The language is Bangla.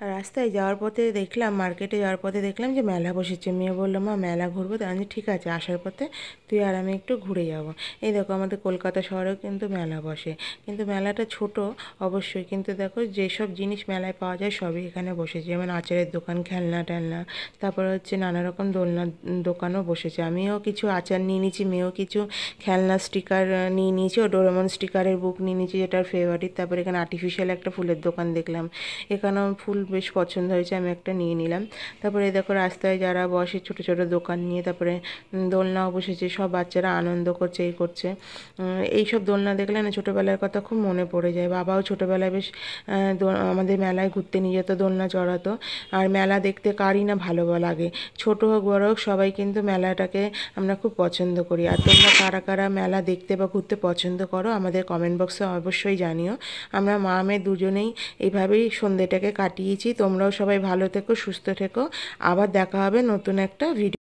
আর রাস্তায় যাওয়ার পথে দেখলাম, মার্কেটে যাওয়ার পথে দেখলাম যে মেলা বসেছে। মেয়ে বললো, মা মেলা ঘুরবো? তো আমি ঠিক আছে, আসার পথে তুই আর আমি একটু ঘুরে যাব। এই দেখো, আমাদের কলকাতা শহরেও কিন্তু মেলা বসে, কিন্তু মেলাটা ছোট অবশ্যই, কিন্তু দেখো যেসব জিনিস মেলায় পাওয়া যায় সবই এখানে বসেছে। যেমন আচারের দোকান, খেলনা টেলনা, তারপরে হচ্ছে নানা রকম দোলনার দোকানও বসেছে। আমিও কিছু আচার নিয়ে নিয়েছি, মেয়েও কিছু খেলনা স্টিকার নিয়ে নিয়েছি, ও ডোরেমন স্টিকারের বুক নিয়ে নিয়েছি যেটার ফেভারিট। তারপরে এখানে আর্টিফিশিয়াল একটা ফুলের দোকান দেখলাম, এখানেও ফুল বেশ পছন্দ হয়েছে, আমি একটা নিয়ে নিলাম। তারপরে দেখো রাস্তায় যারা বসে ছোট ছোট দোকান নিয়ে, তারপরে দোলনাও বসেছে, সব বাচ্চারা আনন্দ করছে, এই করছে। এইসব দোলনা দেখলে না ছোটোবেলার কথা খুব মনে পড়ে যায়। বাবাও ছোটোবেলায় বেশ আমাদের মেলায় ঘুরতে নিয়ে যেত, দোলনা চড়াতো। আর মেলা দেখতে কারই না ভালো লাগে, ছোট হোক বড় হোক সবাই কিন্তু মেলাটাকে আমরা খুব পছন্দ করি। আর তোমরা কারা কারা মেলা দেখতে বা ঘুরতে পছন্দ করো আমাদের কমেন্ট বক্সে অবশ্যই জানিও। আমরা মা মেয়ে দুজনেই এইভাবেই সন্ধ্যেটাকে কাটিয়েছি। তোমরাও সবাই ভালো থেকো, সুস্থ থেকো। আবার দেখা হবে নতুন একটা ভিডিও।